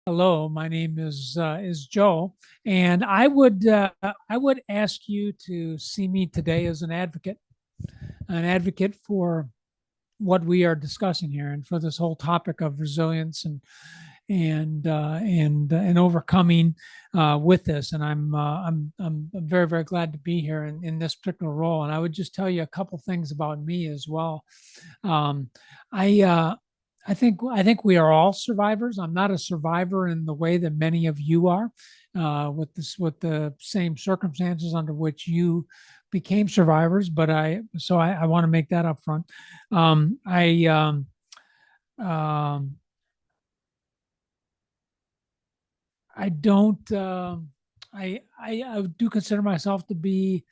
Hello, my name is Joe, and I would ask you to see me today as an advocate for what we are discussing here, and for this whole topic of resilience and overcoming with this. And I'm very glad to be here in this particular role. And I would just tell you a couple things about me as well. Um, I I think we are all survivors. I'm not a survivor in the way that many of you are, with the same circumstances under which you became survivors. But I want to make that up front. Um, I um, I don't. I do consider myself to be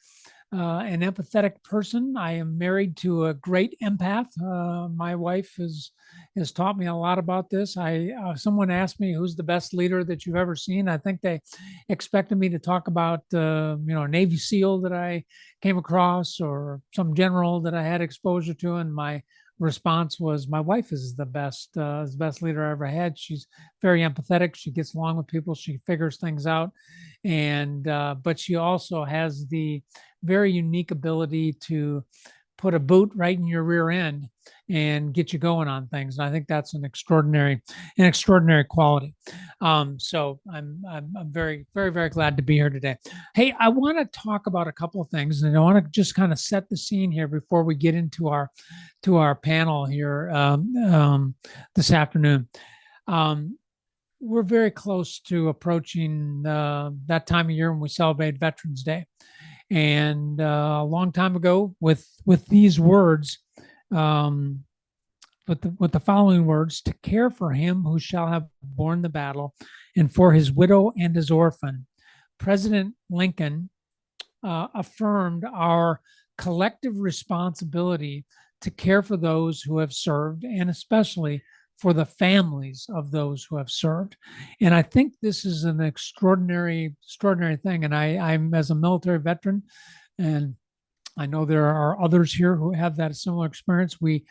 an empathetic person. I am married to a great empath. My wife has taught me a lot about this. I Someone asked me who's the best leader that you've ever seen. I think they expected me to talk about a Navy SEAL that I came across, or some general that I had exposure to, and my response was my wife is the best leader I ever had. She's very empathetic. She gets along with people. She figures things out, and but she also has the very unique ability to put a boot right in your rear end and get you going on things. And I think that's an extraordinary quality. I'm very glad to be here today. Hey, I want to talk about a couple of things, and I want to just kind of set the scene here before we get into our panel here this afternoon. Um, we're very close to approaching that time of year when we celebrate Veterans Day. And a long time ago, with these words, um, with the following words: to care for him who shall have borne the battle, and for his widow and his orphan. President Lincoln affirmed our collective responsibility to care for those who have served, and especially for the families of those who have served. And I think this is an extraordinary thing. And I'm, as a military veteran, and I know there are others here who have that similar experience. We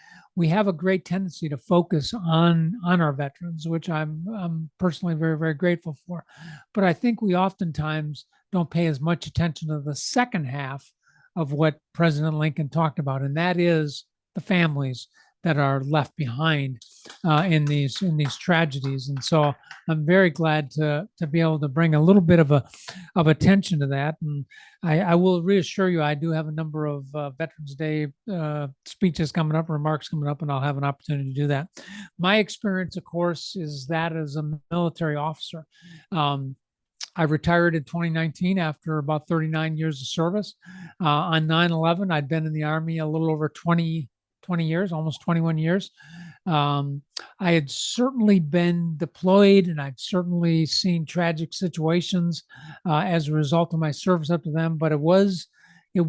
have a great tendency to focus on our veterans, which I'm personally very grateful for. But I think we oftentimes don't pay as much attention to the second half of what President Lincoln talked about, and that is the families that are left behind in these tragedies. And so I'm very glad to be able to bring a little bit of attention to that. And I will reassure you, I do have a number of Veterans Day speeches coming up, remarks coming up, and I'll have an opportunity to do that. My experience, of course, is that as a military officer. I retired in 2019 after about 39 years of service. On 9/11, I'd been in the Army a little over 20 years, almost 21 years. I had certainly been deployed, and I'd certainly seen tragic situations as a result of my service up to them. But it was the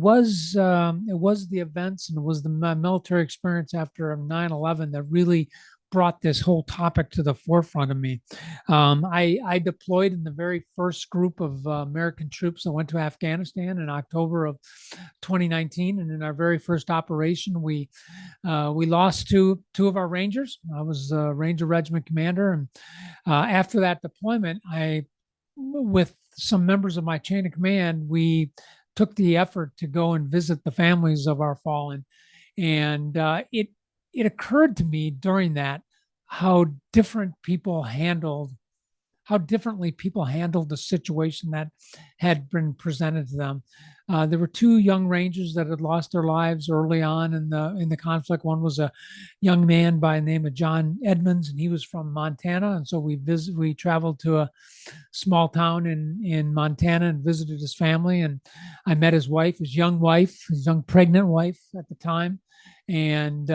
events, and it was my military experience after 9/11 that really brought this whole topic to the forefront of me. I deployed in the very first group of American troops that went to Afghanistan in October of 2019, and in our very first operation, we lost two of our Rangers. I was a Ranger Regiment commander, and after that deployment, with some members of my chain of command, we took the effort to go and visit the families of our fallen, and it occurred to me during that how differently people handled the situation that had been presented to them. There were two young Rangers that had lost their lives early on in the conflict. One was a young man by the name of John Edmonds, and he was from Montana. And so we traveled to a small town in Montana and visited his family. And I met his young pregnant wife at the time, and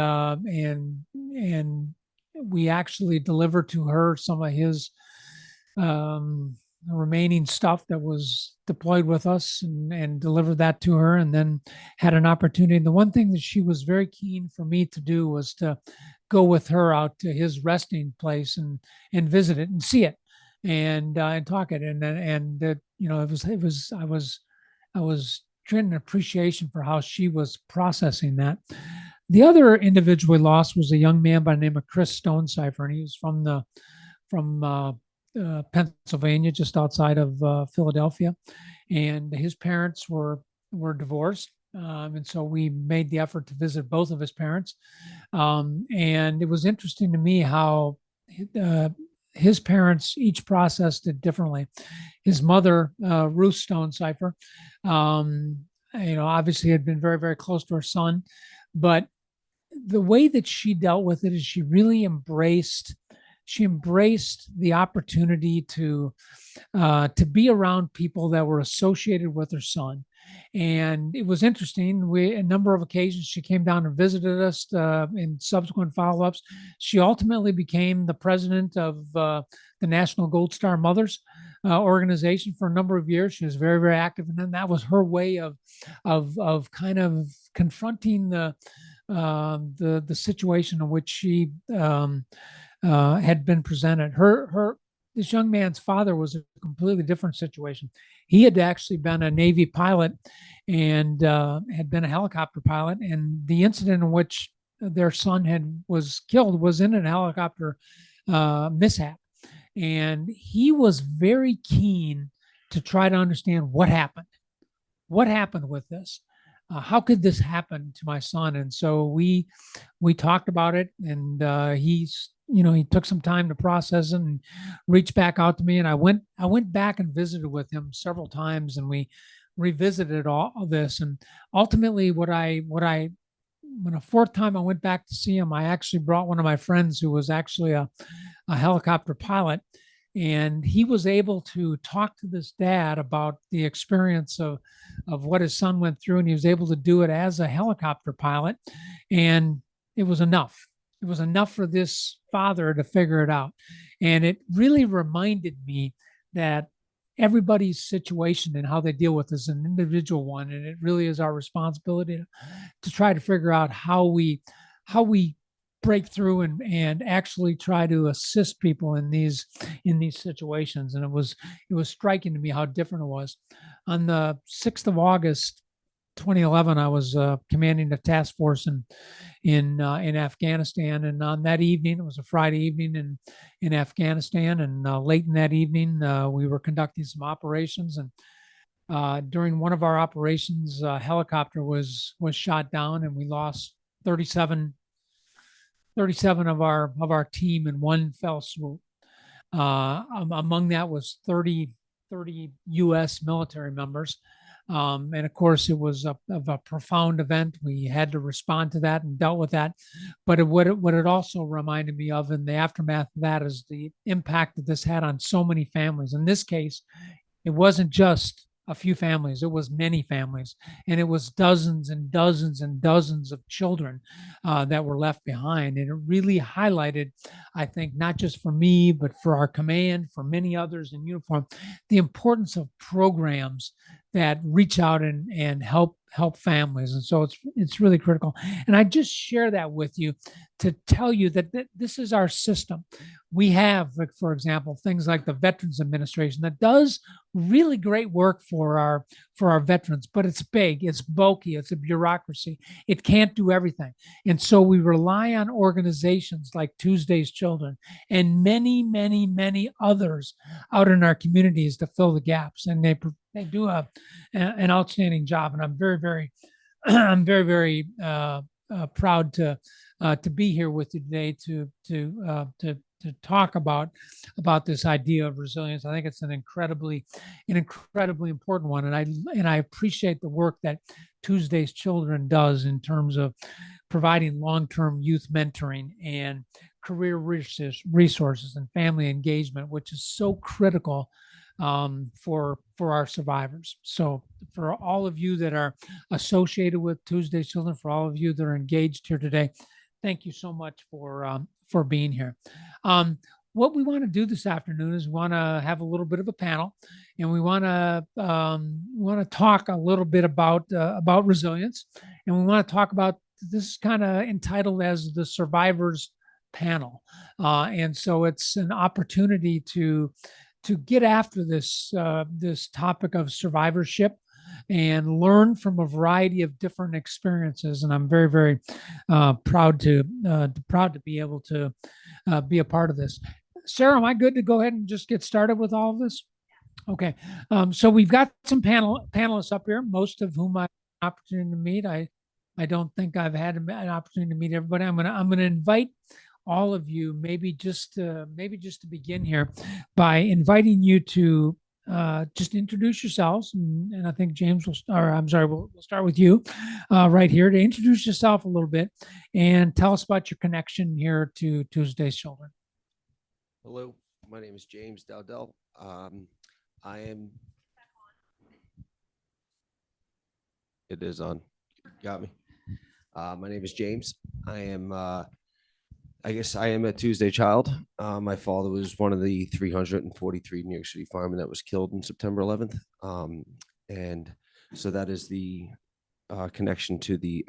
we actually delivered to her some of his remaining stuff that was deployed with us, and delivered that to her, and then had an opportunity. And the one thing that she was very keen for me to do was to go with her out to his resting place and visit it and see it, and talk it. And I was getting an appreciation for how she was processing that. The other individual we lost was a young man by the name of Chris Stonecipher, and he was from Pennsylvania, just outside of Philadelphia, and his parents were divorced. And so we made the effort to visit both of his parents. And it was interesting to me how uh, his parents each processed it differently. His mother, Ruth Stone Cipher, um, obviously had been very, very close to her son, but the way that she dealt with it is she embraced the opportunity to be around people that were associated with her son. And it was interesting. A number of occasions, she came down and visited us in subsequent follow ups. She ultimately became the president of the National Gold Star Mothers organization for a number of years. She was very, very active. And then that was her way of kind of confronting the situation in which she had been presented. This young man's father was a completely different situation. He had actually been a Navy pilot and had been a helicopter pilot, and the incident in which their son was killed was in a helicopter mishap, and he was very keen to try to understand what happened with this. How could this happen to my son? And so we talked about it, and he took some time to process it and reached back out to me. And I went back and visited with him several times, and we revisited all of this. And ultimately, when a fourth time I went back to see him, I actually brought one of my friends who was actually a helicopter pilot, and he was able to talk to this dad about the experience of what his son went through, and he was able to do it as a helicopter pilot, and it was enough. It was enough for this father to figure it out. And it really reminded me that everybody's situation and how they deal with this is an individual one, and it really is our responsibility to try to figure out how we break through and actually try to assist people in these situations. And it was striking to me how different it was. On the 6th of August 2011, I was commanding the task force in Afghanistan, and on that evening, it was a Friday evening in Afghanistan, and late in that evening, we were conducting some operations, and during one of our operations, a helicopter was shot down, and we lost 37 37 of our team in one fell swoop. Among that was 30 U.S. military members. And of course, it was of a profound event. We had to respond to that and dealt with that. But what it also reminded me of in the aftermath of that is the impact that this had on so many families. In this case, it wasn't just a few families, it was many families, and it was dozens and dozens and dozens of children that were left behind. And it really highlighted, I think, not just for me, but for our command, for many others in uniform, the importance of programs that reach out and help families. And so it's really critical. And I just share that with you to tell you that this is our system. We have, like, for example, things like the Veterans Administration that does really great work for our veterans, but it's big, it's bulky, it's a bureaucracy. It can't do everything. And so we rely on organizations like Tuesday's Children and many, many, many others out in our communities to fill the gaps. And they do an outstanding job. And I'm very, very, I'm very, very proud to be here with you today to talk about this idea of resilience. I think it's an incredibly important one, and I appreciate the work that Tuesday's Children does in terms of providing long-term youth mentoring and career resources and family engagement, which is so critical for our survivors. So for all of you that are associated with Tuesday's Children, for all of you that are engaged here today, thank you so much for being here. What we want to do this afternoon is we want to have a little bit of a panel, and we want to talk a little bit about resilience, and we want to talk about this is kind of entitled as the Survivors Panel, and so it's an opportunity to get after this topic of survivorship and learn from a variety of different experiences. And I'm very, very proud to be able to be a part of this. Sarah, am I good to go ahead and just get started with all of this? Okay. So we've got some panelists up here, most of whom I had an opportunity to meet. I don't think I've had an opportunity to meet everybody. I'm gonna invite all of you, maybe just to begin here, by inviting you to just introduce yourselves, and I think James will. Or I'm sorry, we'll start with you, right here, to introduce yourself a little bit and tell us about your connection here to Tuesday's Children. Hello, my name is James Dowdell. I am. It is on. Got me. My name is James. I am. I guess I am a Tuesday child. My father was one of the 343 New York City firemen that was killed on September 11th, and so that is the connection to the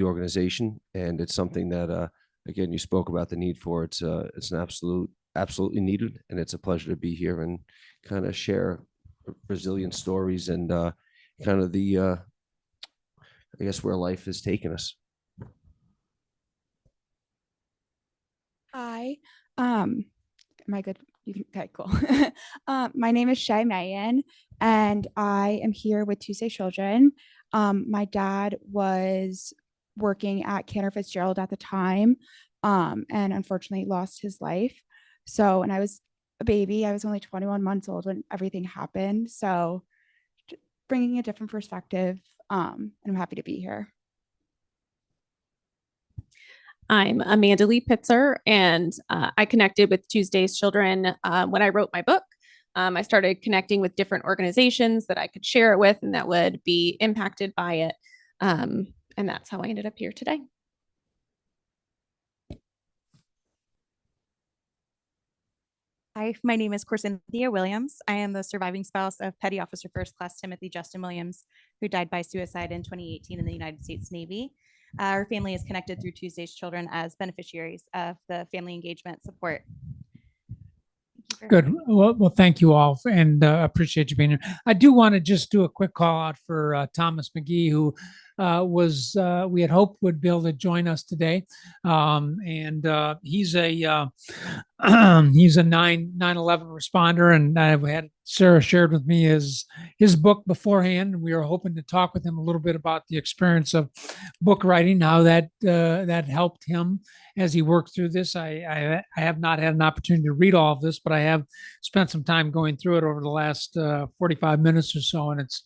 organization, and it's something that again you spoke about the need for. It's an absolutely needed, and it's a pleasure to be here and kind of share resilient stories and kind of the I guess where life has taken us. Hi. Am I good? Okay, cool. My name is Shay Mayen, and I am here with Tuesday Children. My dad was working at Cantor Fitzgerald at the time, and unfortunately lost his life. So, and I was a baby. I was only 21 months old when everything happened. So, bringing a different perspective, and I'm happy to be here. I'm Amanda Lee Pitzer, and I connected with Tuesday's Children when I wrote my book. I started connecting with different organizations that I could share it with and that would be impacted by it. And that's how I ended up here today. Hi, my name is Corcynthia Williams. I am the surviving spouse of Petty Officer First Class Timothy Justin Williams, who died by suicide in 2018 in the United States Navy. Our family is connected through Tuesday's Children as beneficiaries of the family engagement support. Good. Well, thank you all, and appreciate you being here. I do want to just do a quick call out for Thomas McGee, who we had hoped would be able to join us today, and he's a he's a 9/11 responder, and I've had Sarah shared with me his book beforehand, and we were hoping to talk with him a little bit about the experience of book writing, how that helped him as he worked through this. I have not had an opportunity to read all of this, but I have spent some time going through it over the last 45 minutes or so, and it's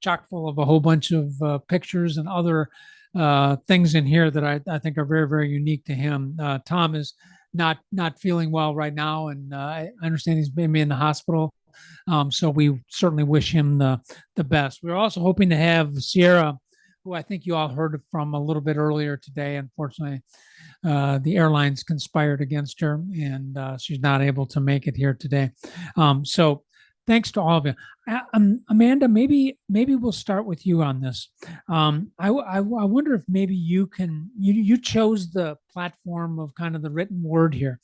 chock full of a whole bunch of pictures and other things in here that I think are very, very unique to him. Tom is not feeling well right now, and I understand he's maybe in the hospital. So we certainly wish him the best. We're also hoping to have Sierra, who I think you all heard from a little bit earlier today. Unfortunately, the airlines conspired against her, and she's not able to make it here today. So thanks to all of you. Amanda, maybe we'll start with you on this. I wonder if maybe you chose the platform of kind of the written word here,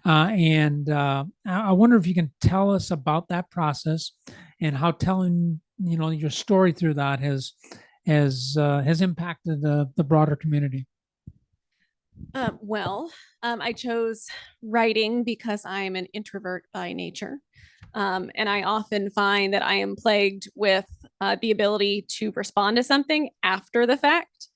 and I wonder if you can tell us about that process and how telling your story through that has impacted the broader community. I chose writing because I'm an introvert by nature. And I often find that I am plagued with the ability to respond to something after the fact.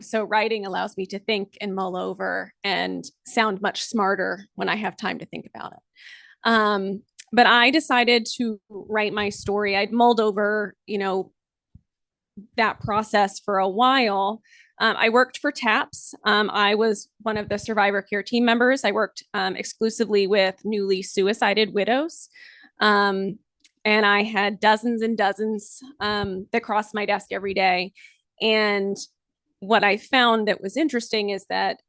So writing allows me to think and mull over and sound much smarter when I have time to think about it. But I decided to write my story. I'd mulled over, that process for a while. I worked for TAPS. I was one of the survivor care team members. I worked exclusively with newly suicided widows. And I had dozens and dozens that crossed my desk every day. And what I found that was interesting is that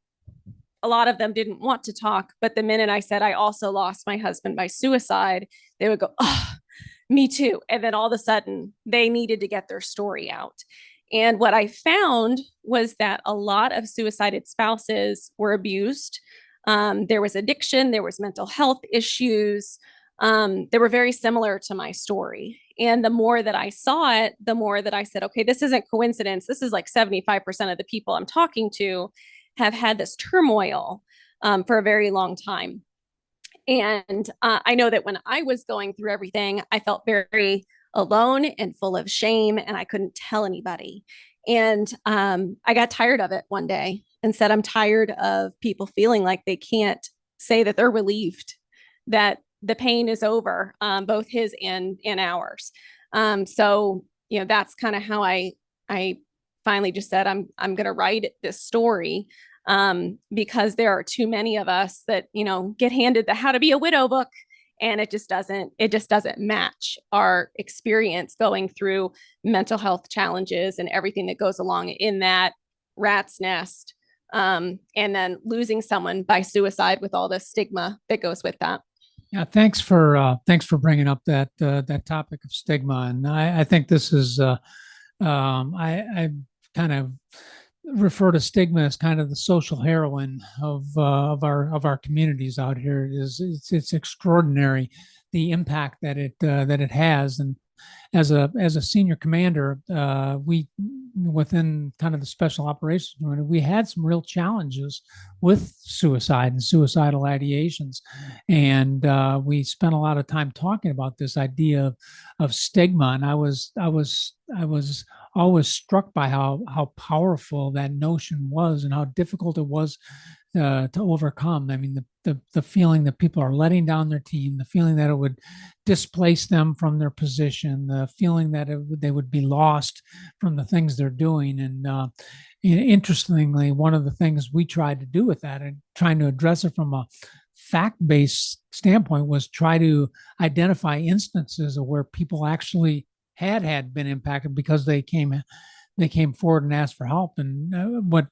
a lot of them didn't want to talk, but the minute I said I also lost my husband by suicide, they would go, "Oh, me too." And then all of a sudden they needed to get their story out. And what I found was that a lot of suicided spouses were abused. There was addiction, there was mental health issues. They were very similar to my story. And the more that I saw it, the more that I said, okay, this isn't coincidence. This is like 75% of the people I'm talking to have had this turmoil for a very long time. And I know that when I was going through everything, I felt very alone and full of shame, and I couldn't tell anybody. And I got tired of it one day and said, I'm tired of people feeling like they can't say that they're relieved, that the pain is over, both his and ours. So, that's kind of how I finally just said, I'm going to write this story, because there are too many of us that get handed the How to Be a Widow book, and it just doesn't match our experience going through mental health challenges and everything that goes along in that rat's nest, and then losing someone by suicide with all the stigma that goes with that. Yeah, thanks for bringing up that topic of stigma, and I think this is I kind of refer to stigma as kind of the social heroine of our communities out here. It's extraordinary the impact that it has. And as a senior commander, we within kind of the special operations unit, we had some real challenges with suicide and suicidal ideations, and we spent a lot of time talking about this idea of stigma. And I was always struck by how powerful that notion was and how difficult it was to overcome. I mean, the feeling that people are letting down their team, the feeling that it would displace them from their position, the feeling that they would be lost from the things they're doing. And interestingly, one of the things we tried to do with that and trying to address it from a fact-based standpoint was try to identify instances of where people actually had been impacted because they came forward and asked for help. And what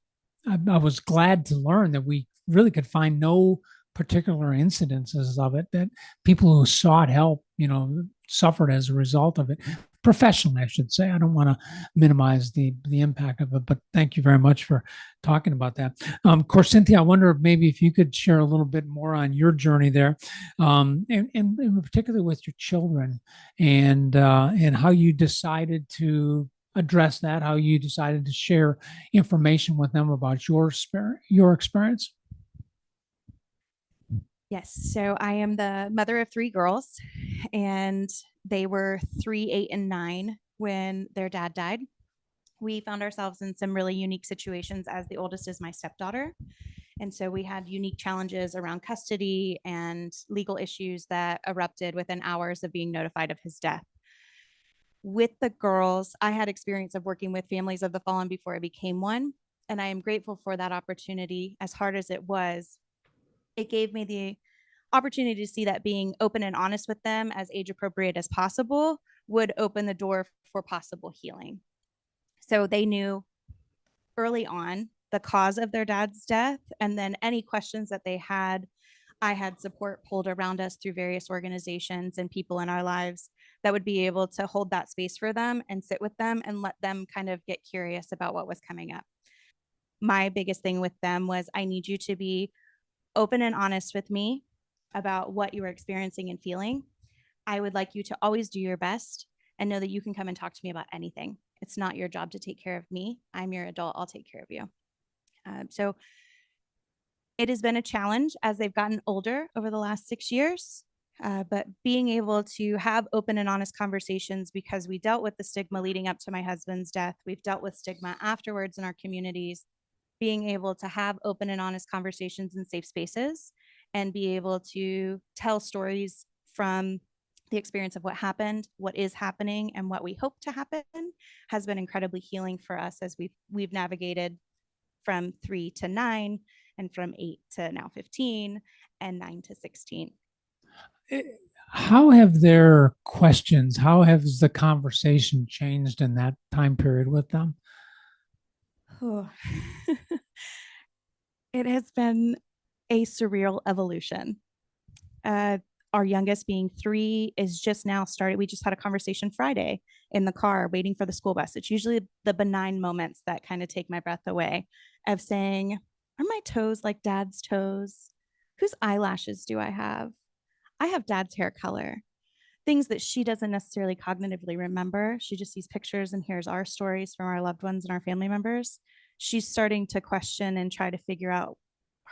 I was glad to learn that we really could find no particular incidences of it, that people who sought help, suffered as a result of it. Professionally, I should say. I don't want to minimize the impact of it, but thank you very much for talking about that. Of course, Cynthia, I wonder if you could share a little bit more on your journey there, and particularly with your children, and how you decided to address that, how you decided to share information with them about your experience. Yes. So I am the mother of 3 girls, and they were 3, 8, and 9 when their dad died. We found ourselves in some really unique situations, as the oldest is my stepdaughter. And so we had unique challenges around custody and legal issues that erupted within hours of being notified of his death. With the girls, I had experience of working with families of the fallen before I became one. And I am grateful for that opportunity. As hard as it was, it gave me the opportunity to see that being open and honest with them as age appropriate as possible would open the door for possible healing. So they knew early on the cause of their dad's death, and then any questions that they had, I had support pulled around us through various organizations and people in our lives that would be able to hold that space for them and sit with them and let them kind of get curious about what was coming up. My biggest thing with them was, I need you to be open and honest with me about what you are experiencing and feeling. I would like you to always do your best and know that you can come and talk to me about anything. It's not your job to take care of me. I'm your adult. I'll take care of you. So it has been a challenge as they've gotten older over the last 6 years, but being able to have open and honest conversations, because we dealt with the stigma leading up to my husband's death. We've dealt with stigma afterwards in our communities. Being able to have open and honest conversations in safe spaces and be able to tell stories from the experience of what happened, what is happening, and what we hope to happen has been incredibly healing for us as we've navigated from 3 to 9 and from 8 to now 15 and 9 to 16. How have their questions, how has the conversation changed in that time period with them? Oh. It has been a surreal evolution. Our youngest, being 3, is just now started. We just had a conversation Friday in the car waiting for the school bus. It's usually the benign moments that kind of take my breath away, of saying, are my toes like dad's toes? Whose eyelashes do I have? I have dad's hair color. Things that she doesn't necessarily cognitively remember. She just sees pictures and hears our stories from our loved ones and our family members. She's starting to question and try to figure out,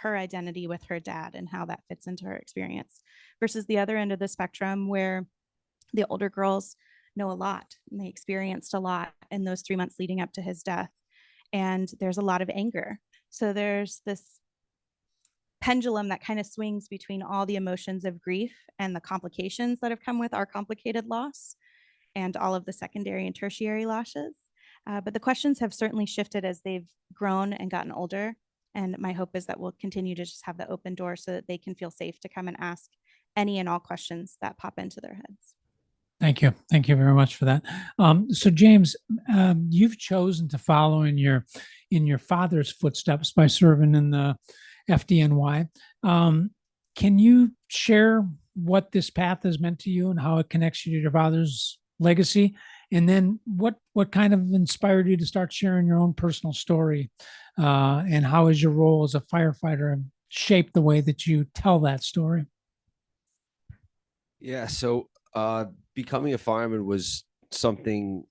her identity with her dad and how that fits into her experience, versus the other end of the spectrum where the older girls know a lot and they experienced a lot in those 3 months leading up to his death. And there's a lot of anger. So there's this pendulum that kind of swings between all the emotions of grief and the complications that have come with our complicated loss and all of the secondary and tertiary losses. But the questions have certainly shifted as they've grown and gotten older. And my hope is that we'll continue to just have the open door so that they can feel safe to come and ask any and all questions that pop into their heads. Thank you. Thank you very much for that. So James, you've chosen to follow in your father's footsteps by serving in the FDNY. Can you share what this path has meant to you and how it connects you to your father's legacy? And then what kind of inspired you to start sharing your own personal story? And how has your role as a firefighter shaped the way that you tell that story? Yeah. So becoming a fireman was something,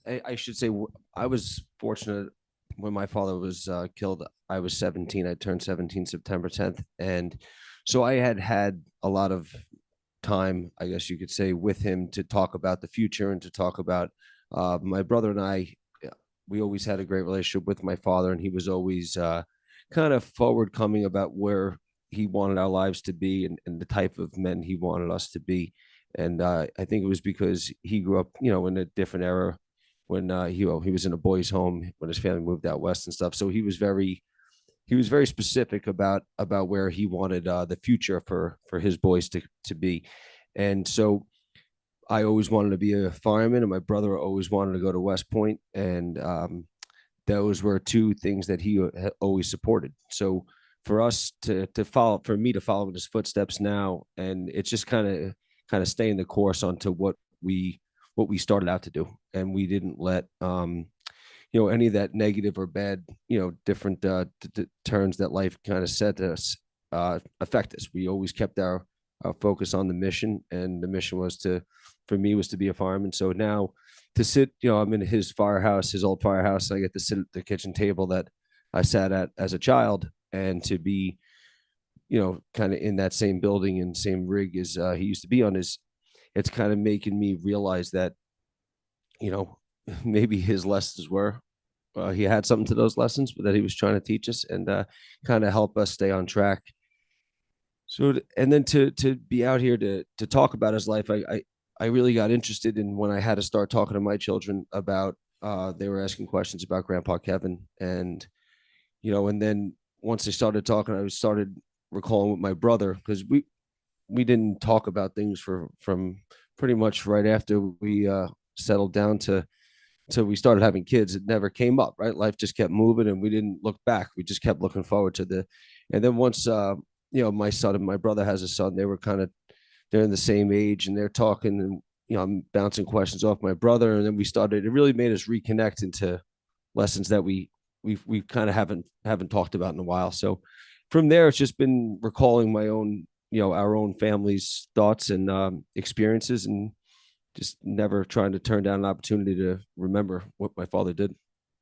I should say, I was fortunate when my father was killed. I was 17. I turned 17 September 10th. And so I had a lot of time, I guess you could say, with him to talk about the future and to talk about my brother and I. We always had a great relationship with my father, and he was always kind of forward coming about where he wanted our lives to be and the type of men he wanted us to be. And I think it was because he grew up, in a different era when he was in a boys' home when his family moved out west and stuff. So he was very specific about where he wanted the future for his boys to be. And so I always wanted to be a fireman, and my brother always wanted to go to West Point, and those were two things that he always supported. So for us to follow, for me to follow in his footsteps now, and it's just kind of staying the course onto what we started out to do, and we didn't let any of that negative or bad, different turns that life kind of set us affect us. We always kept our focus on the mission, and the mission was for me was to be a fireman. So now to sit, I'm in his firehouse, his old firehouse. I get to sit at the kitchen table that I sat at as a child, and to be, kind of in that same building and same rig as he used to be on, it's kind of making me realize that, maybe his lessons were, he had something to those lessons that he was trying to teach us, and kind of help us stay on track. So, and then to be out here to talk about his life, I really got interested in when I had to start talking to my children about, they were asking questions about Grandpa Kevin, and, and then once they started talking, I started recalling with my brother, because we didn't talk about things from pretty much right after we settled down to we started having kids. It never came up, right? Life just kept moving, and we didn't look back. We just kept looking forward to and then once, my son and my brother has a son, they're in the same age, and they're talking, and, I'm bouncing questions off my brother. And then it really made us reconnect into lessons that we kind of haven't talked about in a while. So from there, it's just been recalling my own, our own family's thoughts and experiences, and just never trying to turn down an opportunity to remember what my father did.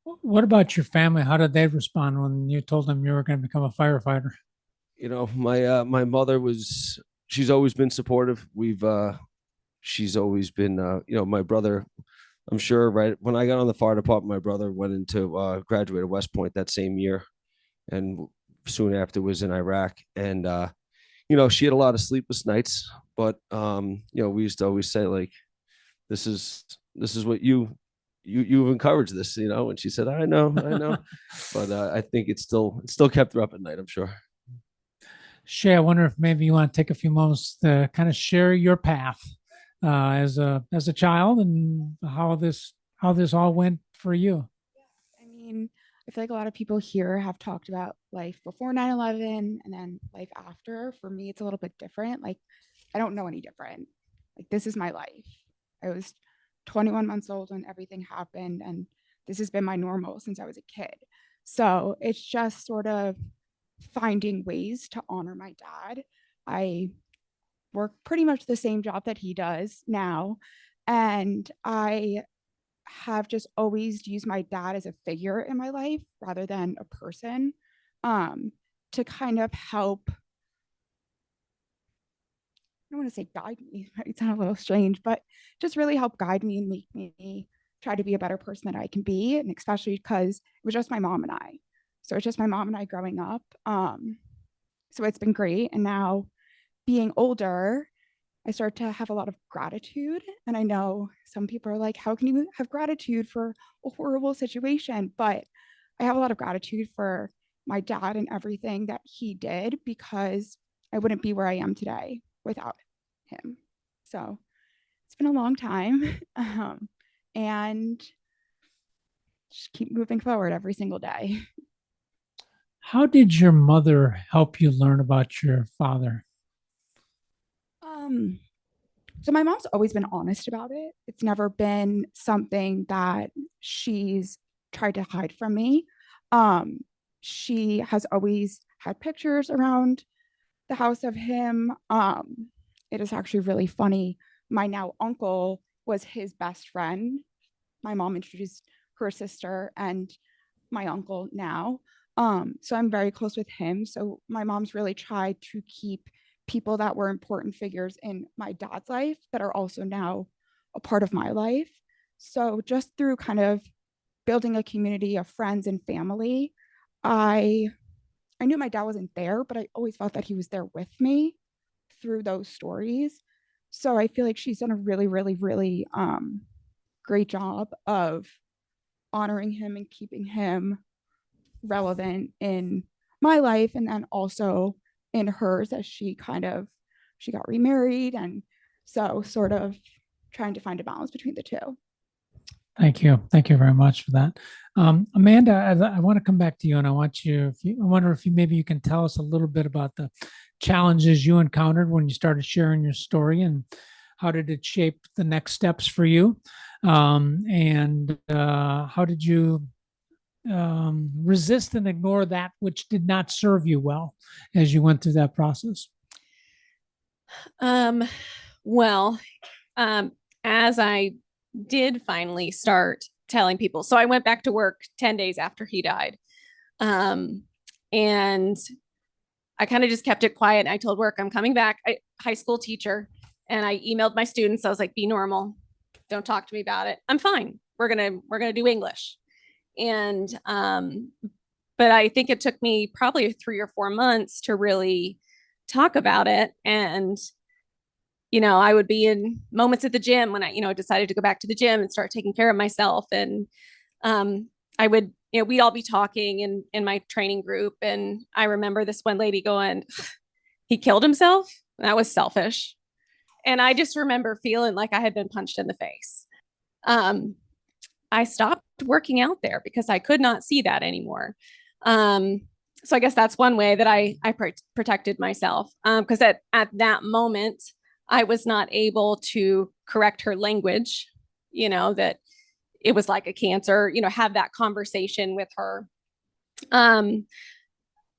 What about your family? How did they respond when you told them you were going to become a firefighter? My mother she's always been supportive. She's always been, my brother, I'm sure, right when I got on the fire department, my brother went into graduated West Point that same year, and soon after was in Iraq. And she had a lot of sleepless nights, but we used to always say, like, this is what you've encouraged this, and she said, I know. But I think it still kept her up at night, I'm sure. Shay, I wonder if maybe you want to take a few moments to kind of share your path as a child, and how this all went for you. I mean, I feel like a lot of people here have talked about life before 9/11 and then life after. For me, it's a little bit different. Like, I don't know any different. Like, this is my life. I was 21 months old when everything happened, and this has been my normal since I was a kid. So it's just sort of finding ways to honor my dad. I work pretty much the same job that he does now, and I have just always used my dad as a figure in my life rather than a person, to kind of help, I don't want to say guide me, it might sound a little strange, but just really help guide me and make me try to be a better person that I can be. And especially because it was just my mom and I. So it's just my mom and I growing up. So it's been great. And now being older, I start to have a lot of gratitude. And I know some people are like, how can you have gratitude for a horrible situation? But I have a lot of gratitude for my dad and everything that he did, because I wouldn't be where I am today without him. So it's been a long time. And just keep moving forward every single day. How did your mother help you learn about your father? So my mom's always been honest about it. It's never been something that she's tried to hide from me. She has always had pictures around the house of him. It is actually really funny. My now uncle was his best friend. My mom introduced her sister and my uncle now. So I'm very close with him. So my mom's really tried to keep people that were important figures in my dad's life that are also now a part of my life. So just through kind of building a community of friends and family, I knew my dad wasn't there, but I always felt that he was there with me through those stories. So I feel like she's done a really, really, really great job of honoring him and keeping him relevant in my life, and then also in hers, as she got remarried, and so sort of trying to find a balance between the two. Thank you. Thank you very much for that. Amanda, I want to come back to you, and I wonder if maybe you can tell us a little bit about the challenges you encountered when you started sharing your story, and how did it shape the next steps for you? And how did you resist and ignore that which did not serve you well as you went through that process? Well, as I did finally start telling people, so I went back to work 10 days after he died. And I kind of just kept it quiet. I told work, I'm coming back. High school teacher. And I emailed my students. I was like, be normal. Don't talk to me about it. I'm fine. We're going to do English. And, but I think it took me probably 3 or 4 months to really talk about it. And, I would be in moments at the gym when I, decided to go back to the gym and start taking care of myself. And, I would, we'd all be talking in my training group. And I remember this one lady going, he killed himself. That was selfish. And I just remember feeling like I had been punched in the face. I stopped working out there because I could not see that anymore. So I guess that's one way that I protected myself, because at that moment, I was not able to correct her language, that it was like a cancer, have that conversation with her. And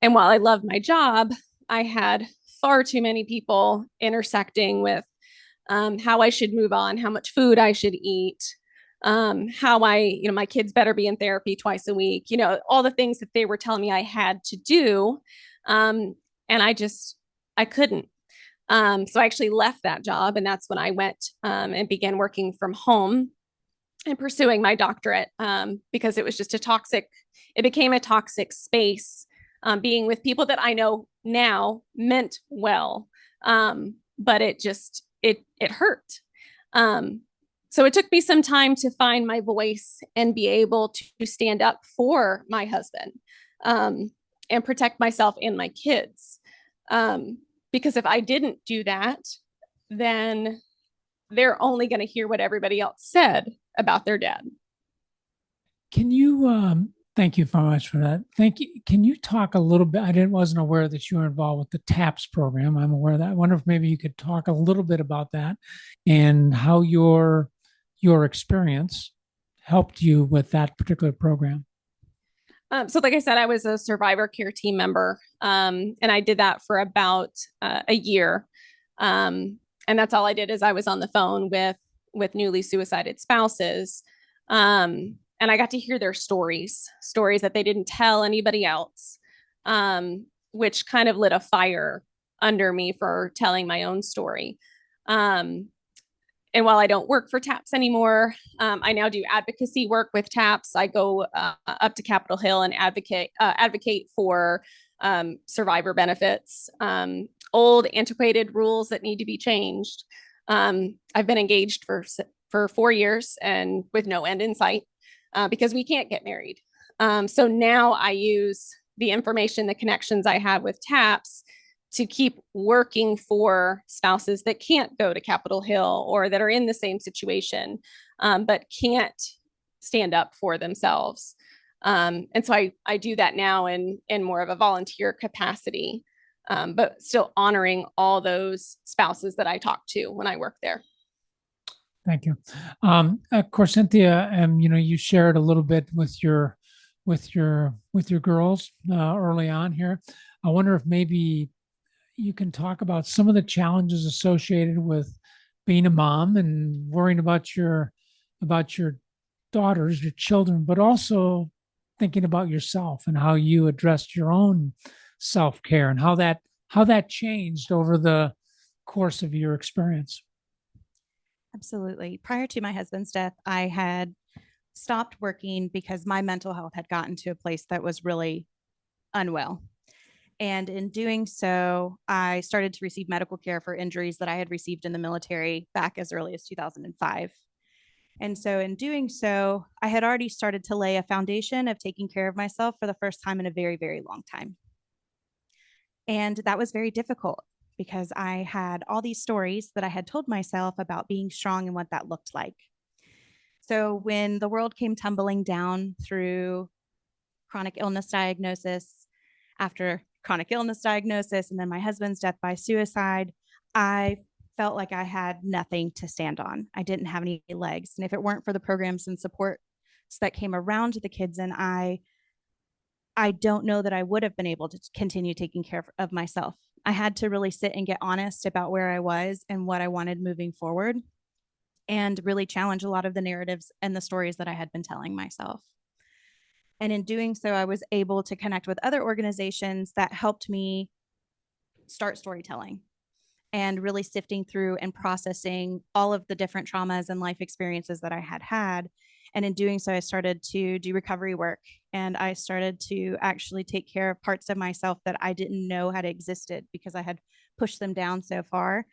while I loved my job, I had far too many people intersecting with how I should move on, how much food I should eat, how my kids better be in therapy twice a week, all the things that they were telling me I had to do. And I couldn't. So I actually left that job, and that's when I went and began working from home and pursuing my doctorate, because it was just it became a toxic space, being with people that I know now meant well. But it hurt. So it took me some time to find my voice and be able to stand up for my husband, and protect myself and my kids. Because if I didn't do that, then they're only going to hear what everybody else said about their dad. Can you, thank you very much for that. Thank you. Can you talk a little bit? Wasn't aware that you were involved with the TAPS program. I'm aware of that. I wonder if maybe you could talk a little bit about that and how your experience helped you with that particular program. So like I said, I was a survivor care team member, and I did that for about a year. And that's all I did, is I was on the phone with newly suicided spouses. And I got to hear their stories that they didn't tell anybody else. which kind of lit a fire under me for telling my own story. And while I don't work for TAPS anymore, I now do advocacy work with TAPS. I go up to Capitol Hill and advocate for survivor benefits, old antiquated rules that need to be changed. I've been engaged for 4 years and with no end in sight because we can't get married. So now I use the information, the connections I have with TAPS to keep working for spouses that can't go to Capitol Hill or that are in the same situation, but can't stand up for themselves. And so I do that now in more of a volunteer capacity, but still honoring all those spouses that I talk to when I work there. Thank you. Of course, Cynthia, you shared a little bit with your girls early on here. I wonder if maybe you can talk about some of the challenges associated with being a mom and worrying about your daughters, your children, but also thinking about yourself and how you addressed your own self-care and how that changed over the course of your experience. Absolutely. Prior to my husband's death, I had stopped working because my mental health had gotten to a place that was really unwell. And in doing so, I started to receive medical care for injuries that I had received in the military back as early as 2005. And so in doing so, I had already started to lay a foundation of taking care of myself for the first time in a very, very long time. And that was very difficult because I had all these stories that I had told myself about being strong and what that looked like. So when the world came tumbling down through chronic illness diagnosis, after chronic illness diagnosis, and then my husband's death by suicide, I felt like I had nothing to stand on. I didn't have any legs. And if it weren't for the programs and supports that came around the kids and I don't know that I would have been able to continue taking care of myself. I had to really sit and get honest about where I was and what I wanted moving forward, and really challenge a lot of the narratives and the stories that I had been telling myself. And in doing so, I was able to connect with other organizations that helped me start storytelling and really sifting through and processing all of the different traumas and life experiences that I had had. And in doing so, I started to do recovery work, and I started to actually take care of parts of myself that I didn't know had existed because I had pushed them down so far,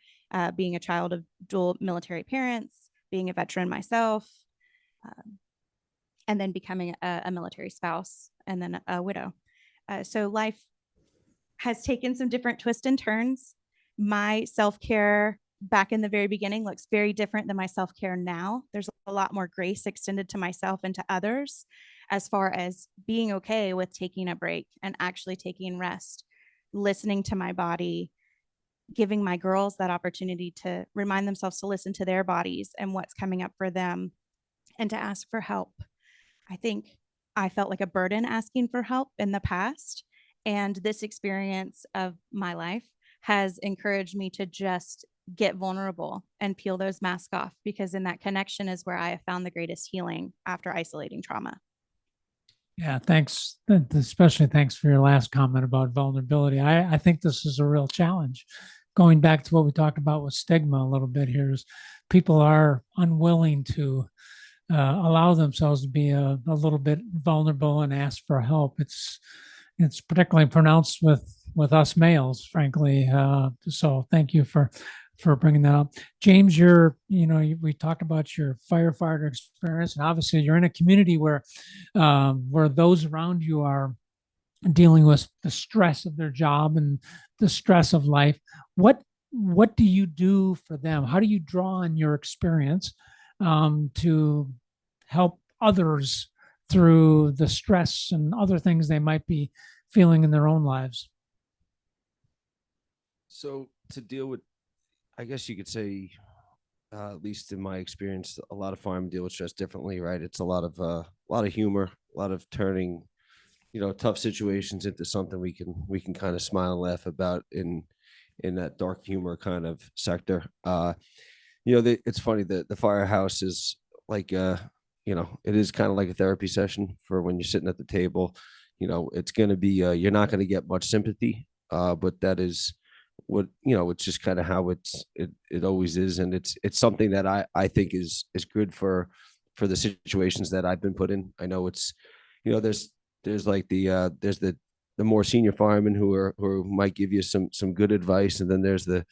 being a child of dual military parents, being a veteran myself, and then becoming a military spouse and then a widow. So life has taken some different twists and turns. My self-care back in the very beginning looks very different than my self-care now. There's a lot more grace extended to myself and to others as far as being okay with taking a break and actually taking rest, listening to my body, giving my girls that opportunity to remind themselves to listen to their bodies and what's coming up for them and to ask for help. I think I felt like a burden asking for help in the past, and this experience of my life has encouraged me to just get vulnerable and peel those masks off, because in that connection is where I have found the greatest healing after isolating trauma. Yeah, thanks. Especially thanks for your last comment about vulnerability. I think this is a real challenge. Going back to what we talked about with stigma a little bit here, is people are unwilling to allow themselves to be a little bit vulnerable and ask for help. It's particularly pronounced with us males, frankly. So thank you for bringing that up. James, we talked about your firefighter experience, and obviously you're in a community where those around you are dealing with the stress of their job and the stress of life. What do you do for them? How do you draw on your experience to help others through the stress and other things they might be feeling in their own lives? So to deal with, I guess you could say, at least in my experience, a lot of firemen deal with stress differently, right? It's a lot of humor, a lot of turning, tough situations into something we can kind of smile and laugh about in that dark humor kind of sector. It's funny that the firehouse is like, it is kind of like a therapy session for when you're sitting at the table. It's going to be, you're not going to get much sympathy but that is what, it's just kind of how it always is. And it's something that I think is good for the situations that I've been put in. I know it's, there's like there's the more senior firemen who might give you some good advice. And then there's the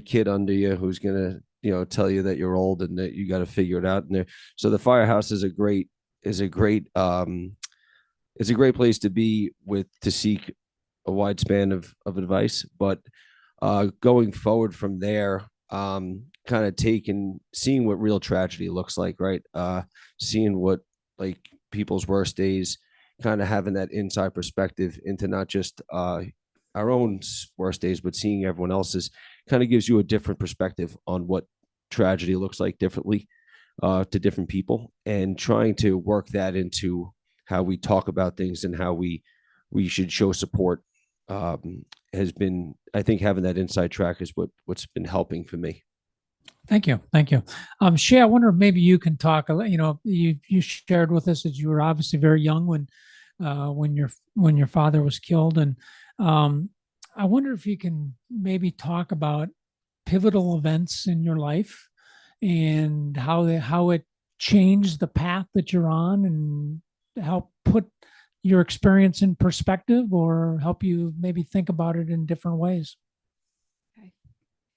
kid under you who's going to, tell you that you're old and that you got to figure it out. And so the firehouse is a great it's a great place to be with, to seek a wide span of advice. But going forward from there, kind of seeing what real tragedy looks like, right? Seeing what, like, people's worst days, kind of having that inside perspective into not just our own worst days, but seeing everyone else's, kind of gives you a different perspective on what tragedy looks like differently to different people, and trying to work that into how we talk about things and how we should show support has been, I think, having that inside track is what's been helping for me. Thank you. Thank you. Shay, I wonder if maybe you can talk, you shared with us that you were obviously very young when your father was killed. And I wonder if you can maybe talk about pivotal events in your life and how it changed the path that you're on, and help put your experience in perspective, or help you maybe think about it in different ways. I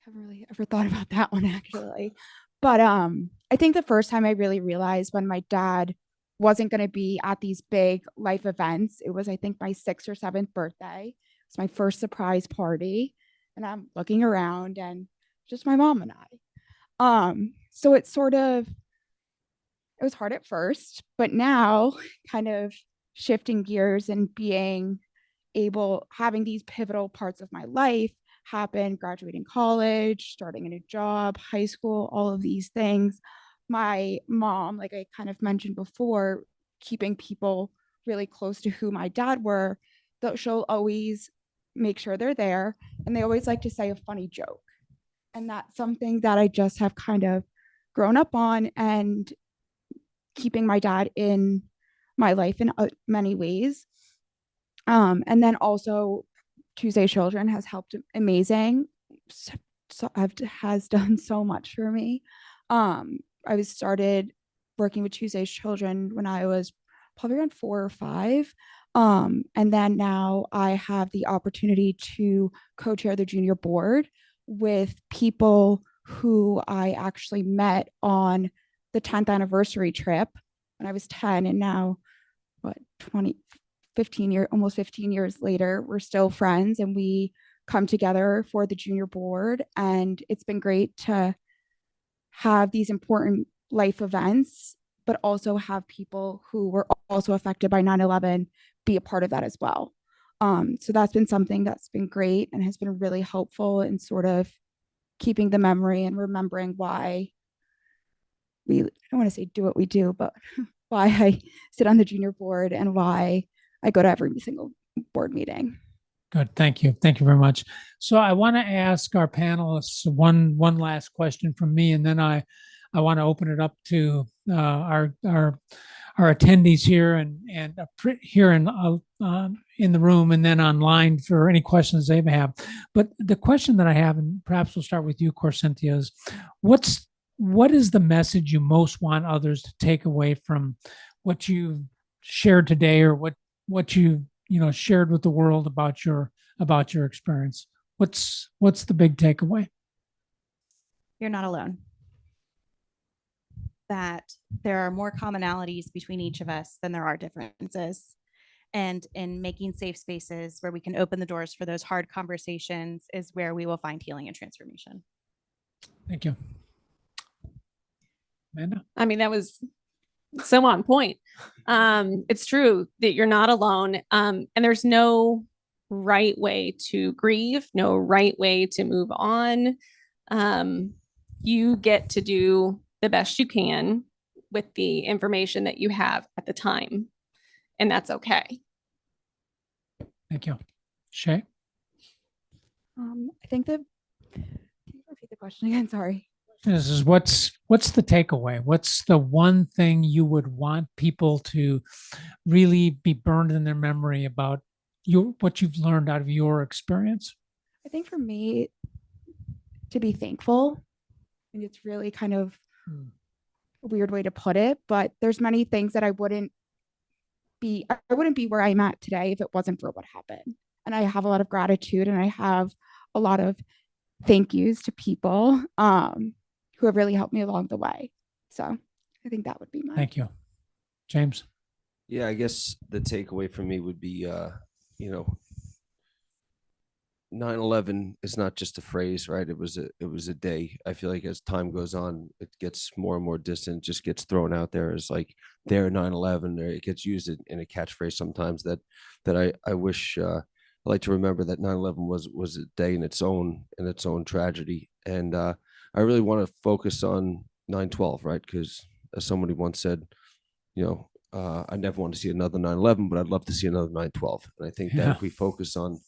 haven't really ever thought about that one, actually. But I think the first time I really realized when my dad wasn't going to be at these big life events, it was, I think, my 6th or 7th birthday. It's my first surprise party. And I'm looking around and just my mom and I. So it was hard at first, but now kind of shifting gears and having these pivotal parts of my life happen, graduating college, starting a new job, high school, all of these things. My mom, like I kind of mentioned before, keeping people really close to who my dad were, she'll always make sure they're there. And they always like to say a funny joke. And that's something that I just have kind of grown up on, and keeping my dad in my life in many ways. And then also Tuesday Children has helped amazing. Has done so much for me. I started working with Tuesday Children when I was probably around 4 or 5. And then now I have the opportunity to co-chair the junior board with people who I actually met on the 10th anniversary trip when I was 10, and now almost 15 years later, we're still friends, and we come together for the junior board. And it's been great to have these important life events, but also have people who were also affected by 9/11 be a part of that as well. So that's been something that's been great and has been really helpful in sort of keeping the memory and remembering why I don't want to say do what we do, but why I sit on the junior board and why I go to every single board meeting. Good. Thank you. Thank you very much. So I want to ask our panelists one last question from me, and then I want to open it up to our attendees here and here in the room, and then online for any questions they may have. But the question that I have, and perhaps we'll start with you, Cynthia, is what is the message you most want others to take away from what you shared today, or what you shared with the world about your experience? What's the big takeaway? You're not alone. That there are more commonalities between each of us than there are differences. And in making safe spaces where we can open the doors for those hard conversations is where we will find healing and transformation. Thank you. Amanda? I mean, that was so on point. It's true that you're not alone. And there's no right way to grieve, no right way to move on. You get to do the best you can with the information that you have at the time, and that's okay. Thank you. Shay? I think can you repeat the question again? Sorry. This is what's the takeaway? What's the one thing you would want people to really be burned in their memory about what you've learned out of your experience? I think for me, to be thankful, and it's really kind of Hmm. a weird way to put it, but there's many things that I wouldn't be where I'm at today if it wasn't for what happened. And I have a lot of gratitude, and I have a lot of thank yous to people who have really helped me along the way. So I think that would be mine. Thank you. James? Yeah, I guess the takeaway for me would be, 9/11 is not just a phrase, right? It was a day. I feel like as time goes on, it gets more and more distant, just gets thrown out there as like their 9/11, or it gets used in a catchphrase sometimes that I wish I like to remember that 9/11 was a day in its own tragedy. And I really want to focus on 9/12, right? Because as somebody once said, I never want to see another 9/11, but I'd love to see another 9/12. And I think that if we focus on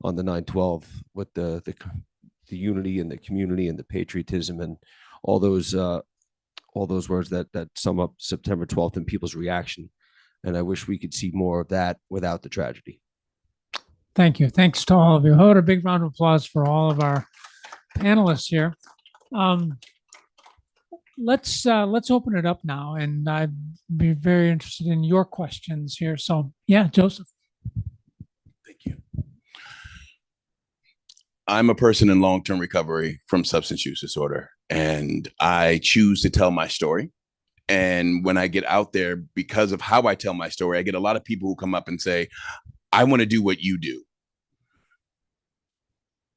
the 9/12 with the unity and the community and the patriotism and all those words that sum up September 12th and people's reaction. And I wish we could see more of that without the tragedy. Thank you. Thanks to all of you. Hold a big round of applause for all of our panelists here. Let's open it up now, and I'd be very interested in your questions here. So yeah, Joseph. Thank you. I'm a person in long-term recovery from substance use disorder, and I choose to tell my story. And when I get out there, because of how I tell my story, I get a lot of people who come up and say, I want to do what you do.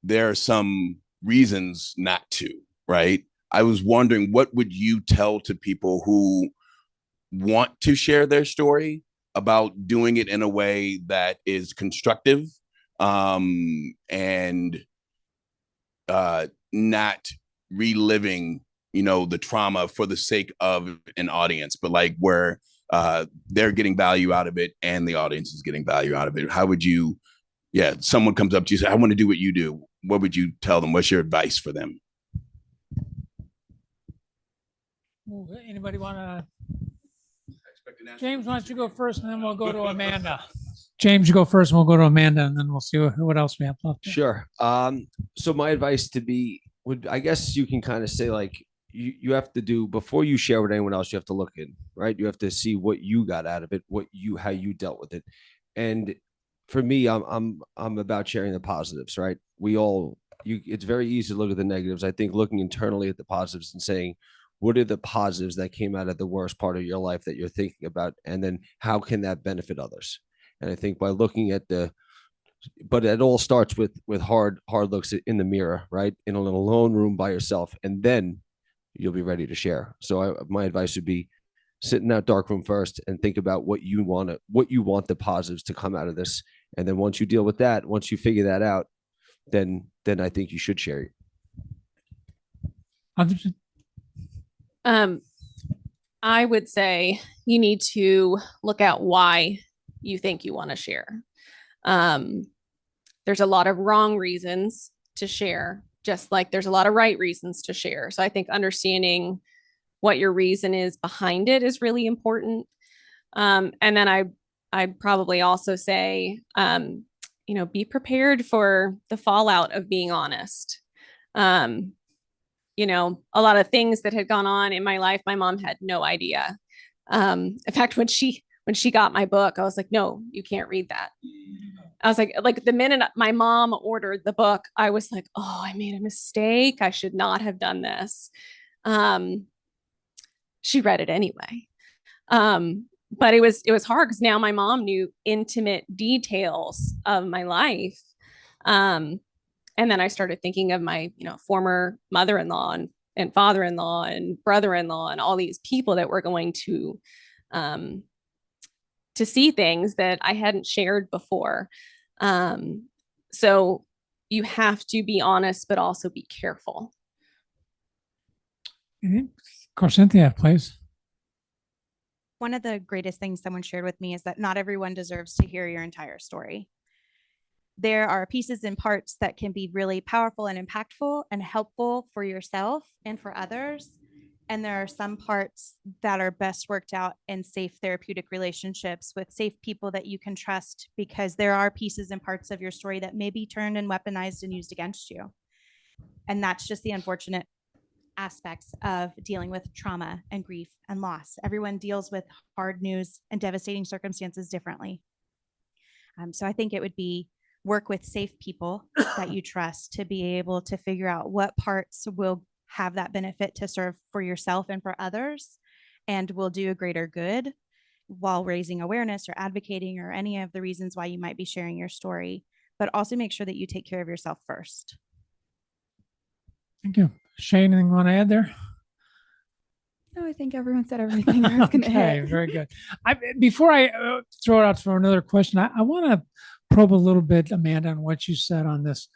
There are some reasons not to, right? I was wondering, what would you tell to people who want to share their story about doing it in a way that is constructive, and not reliving, the trauma for the sake of an audience, but like where they're getting value out of it and the audience is getting value out of it? How would you, someone comes up to you and say, I want to do what you do. What would you tell them? What's your advice for them? Anybody want to? James, why don't you go first, and then we'll go to Amanda. James, you go first, and we'll go to Amanda, and then we'll see what else we have left. Sure. So my advice would, I guess you can kind of say, like, you have to do, before you share with anyone else, you have to look in, right? You have to see what you got out of it, how you dealt with it. And for me, I'm about sharing the positives, right? It's very easy to look at the negatives. I think looking internally at the positives and saying, what are the positives that came out of the worst part of your life that you're thinking about? And then how can that benefit others? And I think by looking at but it all starts with hard looks in the mirror, right? In a little alone room by yourself, and then you'll be ready to share. So my advice would be, sit in that dark room first and think about what you want the positives to come out of this. And then once you deal with that, once you figure that out, then I think you should share it. I would say you need to look at why you think you want to share. There's a lot of wrong reasons to share, just like there's a lot of right reasons to share. So I think understanding what your reason is behind it is really important. And then I'd probably also say, be prepared for the fallout of being honest. A lot of things that had gone on in my life, my mom had no idea. In fact, when she got my book, I was like, no, you can't read that. I was like the minute my mom ordered the book, I was like, oh, I made a mistake. I should not have done this. She read it anyway. But it was hard because now my mom knew intimate details of my life. And then I started thinking of my, former mother-in-law and father-in-law and brother-in-law and all these people that were going to see things that I hadn't shared before. So you have to be honest, but also be careful. Of course, Cynthia, please. One of the greatest things someone shared with me is that not everyone deserves to hear your entire story. There are pieces and parts that can be really powerful and impactful and helpful for yourself and for others. And there are some parts that are best worked out in safe therapeutic relationships with safe people that you can trust, because there are pieces and parts of your story that may be turned and weaponized and used against you. And that's just the unfortunate aspects of dealing with trauma and grief and loss. Everyone deals with hard news and devastating circumstances differently. So I think it would be work with safe people that you trust to be able to figure out what parts will have that benefit to serve for yourself and for others, and will do a greater good while raising awareness or advocating or any of the reasons why you might be sharing your story, but also make sure that you take care of yourself first. Thank you. Shane, anything you want to add there? No, I think everyone said everything I was going to Okay, hit. very good. Before I throw it out for another question, I want to probe a little bit, Amanda, on what you said on this.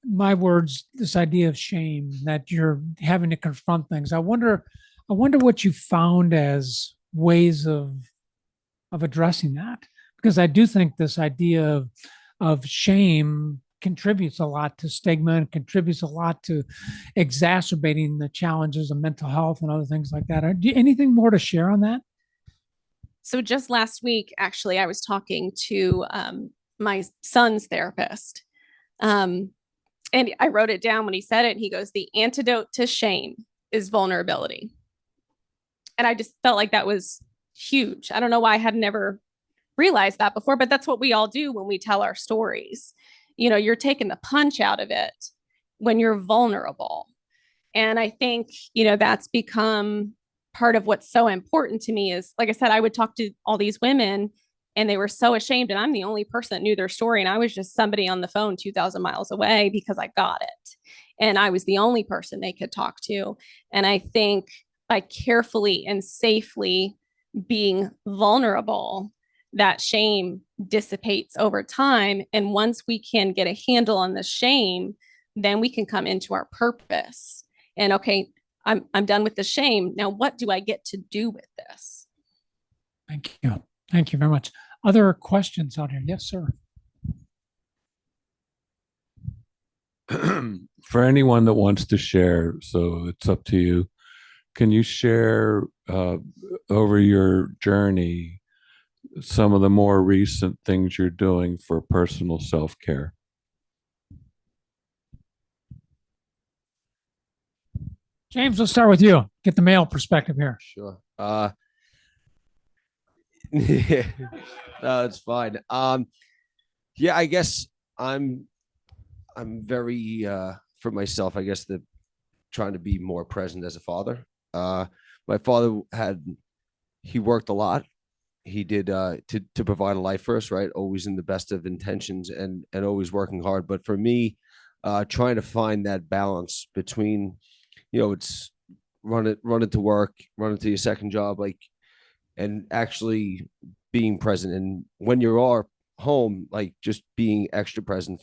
My words, this idea of shame, that you're having to confront things. I wonder what you found as ways of addressing that, because I do think this idea of shame contributes a lot to stigma and contributes a lot to exacerbating the challenges of mental health and other things like that. Anything more to share on that? So just last week, actually, I was talking to my son's therapist. And I wrote it down when he said it. He goes, the antidote to shame is vulnerability. And I just felt like that was huge. I don't know why I had never realized that before, but that's what we all do when we tell our stories. You're taking the punch out of it when you're vulnerable. And I think, that's become part of what's so important to me is, like I said, I would talk to all these women and they were so ashamed. And I'm the only person that knew their story. And I was just somebody on the phone 2,000 miles away because I got it. And I was the only person they could talk to. And I think by carefully and safely being vulnerable, that shame dissipates over time. And once we can get a handle on the shame, then we can come into our purpose. And okay, I'm done with the shame. Now, what do I get to do with this? Thank you. Thank you very much. Other questions out here? Yes, sir. For anyone that wants to share, so it's up to you. Can you share over your journey some of the more recent things you're doing for personal self-care? James, let's start with you. Get the male perspective here. Sure. Yeah, no, it's fine. Yeah, I guess I'm very for myself, I guess, trying to be more present as a father. My father he worked a lot. He did to provide a life for us, right? Always in the best of intentions and always working hard. But for me, trying to find that balance between, it's running to work, running to your second job, like, and actually being present. And when you are home, like, just being extra present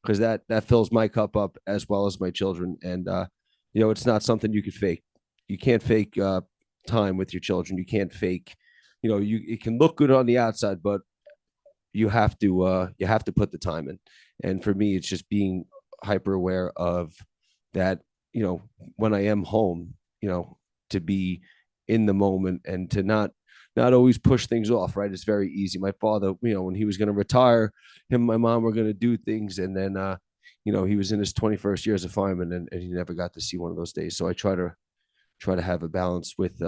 because that fills my cup up as well as my children. And it's not something you could fake. You can't fake time with your children. You can't fake, it can look good on the outside, but you have to put the time in. And for me, it's just being hyper aware of that, when I am home, to be in the moment and to not always push things off, right? It's very easy. My father, when he was going to retire, him and my mom were going to do things. And then, he was in his 21st year as a fireman and he never got to see one of those days. So I try to have a balance with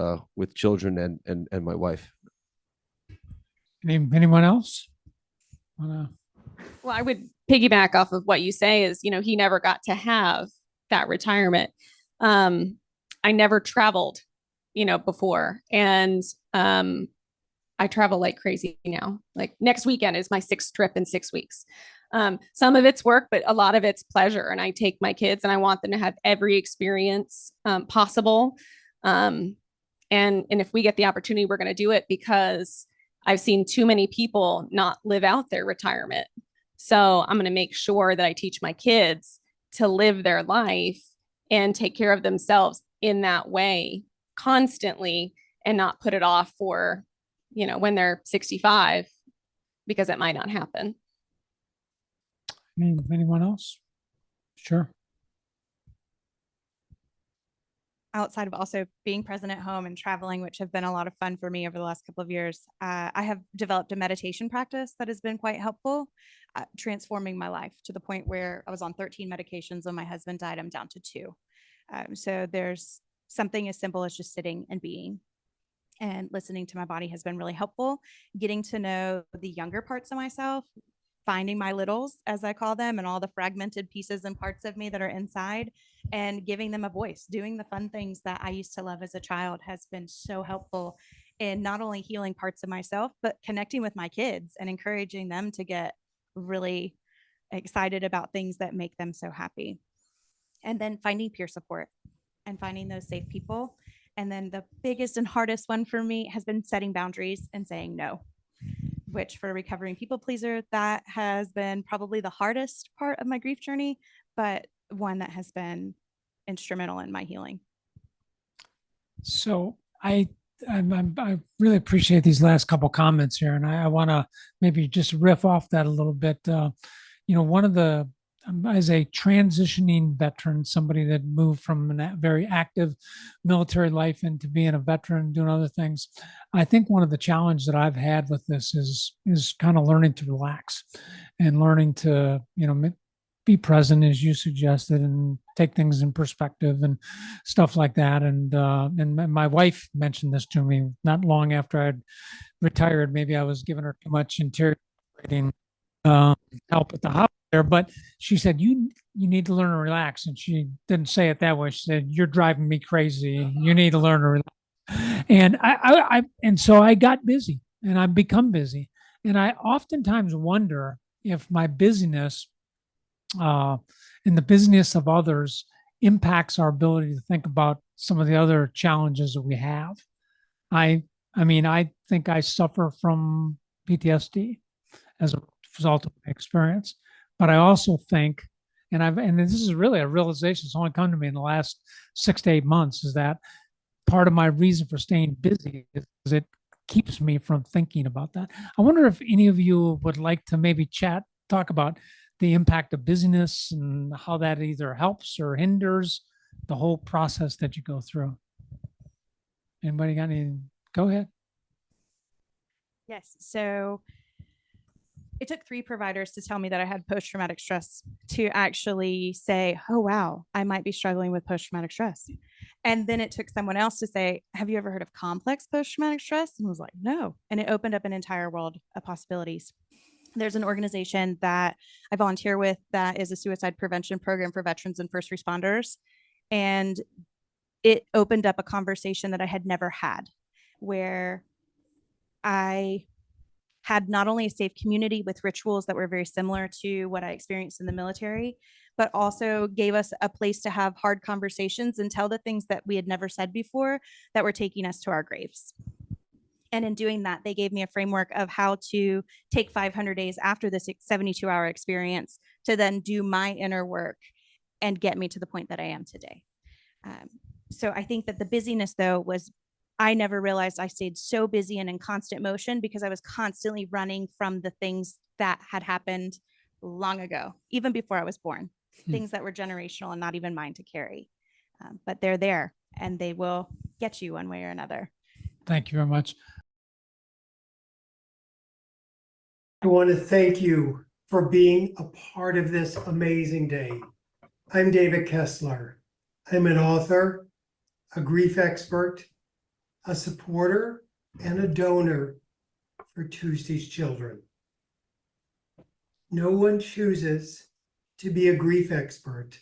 children and my wife. Anyone else? Well, I would piggyback off of what you say is, he never got to have that retirement. I never traveled, before. And I travel like crazy now. Like next weekend is my 6th trip in 6 weeks. Some of it's work, but a lot of it's pleasure. And I take my kids and I want them to have every experience possible. And if we get the opportunity, we're going to do it, because I've seen too many people not live out their retirement. So I'm going to make sure that I teach my kids to live their life and take care of themselves in that way constantly, and not put it off for, when they're 65, because it might not happen. I. Anyone else? Sure. outside of also being present at home and traveling, which have been a lot of fun for me over the last couple of years, I have developed a meditation practice that has been quite helpful, transforming my life to the point where I was on 13 medications. When my husband died, I'm down to 2. So there's something as simple as just sitting and being and listening to my body has been really helpful. Getting to know the younger parts of myself, finding my littles, as I call them, and all the fragmented pieces and parts of me that are inside, and giving them a voice. Doing the fun things that I used to love as a child has been so helpful in not only healing parts of myself, but connecting with my kids and encouraging them to get really excited about things that make them so happy. And then finding peer support and finding those safe people. And then the biggest and hardest one for me has been setting boundaries and saying no, which for a recovering people pleaser, that has been probably the hardest part of my grief journey, but one that has been instrumental in my healing. So I really appreciate these last couple comments here, and I want to maybe just riff off that a little bit. One of the as a transitioning veteran, somebody that moved from a very active military life into being a veteran, doing other things, I think one of the challenges that I've had with this is kind of learning to relax and learning to be present, as you suggested, and take things in perspective and stuff like that. And my wife mentioned this to me not long after I'd retired. Maybe I was giving her too much interrogating help at the hospital there, but she said, you need to learn to relax. And she didn't say it that way. She said, you're driving me crazy. You need to learn to relax. And and so I got busy and I've become busy. And I oftentimes wonder if my busyness and the busyness of others impacts our ability to think about some of the other challenges that we have. I mean, I think I suffer from PTSD as a result of my experience, but I also think, and this is really a realization that's only come to me in the last 6 to 8 months, is that part of my reason for staying busy is it keeps me from thinking about that. I wonder if any of you would like to maybe talk about the impact of busyness and how that either helps or hinders the whole process that you go through. Anybody got any? Go ahead. Yes. So it took 3 providers to tell me that I had post-traumatic stress to actually say, oh, wow, I might be struggling with post-traumatic stress. And then it took someone else to say, have you ever heard of complex post-traumatic stress? And I was like, no. And it opened up an entire world of possibilities. There's an organization that I volunteer with that is a suicide prevention program for veterans and first responders. And it opened up a conversation that I had never had, where I had not only a safe community with rituals that were very similar to what I experienced in the military, but also gave us a place to have hard conversations and tell the things that we had never said before that were taking us to our graves. And in doing that, they gave me a framework of how to take 500 days after this 72-hour experience to then do my inner work and get me to the point that I am today. So I think that the busyness, though, was I never realized I stayed so busy and in constant motion because I was constantly running from the things that had happened long ago, even before I was born, things that were generational and not even mine to carry. But they're there and they will get you one way or another. Thank you very much. I want to thank you for being a part of this amazing day. I'm David Kessler. I'm an author, a grief expert, a supporter, and a donor for Tuesday's Children. No one chooses to be a grief expert.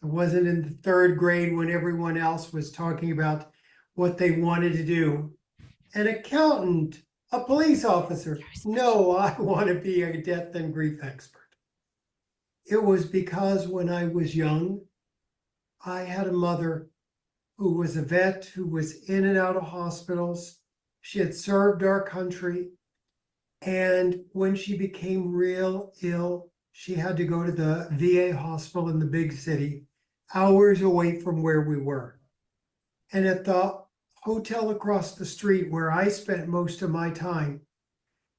I wasn't in the 3rd grade when everyone else was talking about what they wanted to do. An accountant, a police officer. No, I want to be a death and grief expert. It was because when I was young, I had a mother who was a vet, who was in and out of hospitals. She had served our country. And when she became real ill, she had to go to the VA hospital in the big city, hours away from where we were. And at the hotel across the street where I spent most of my time,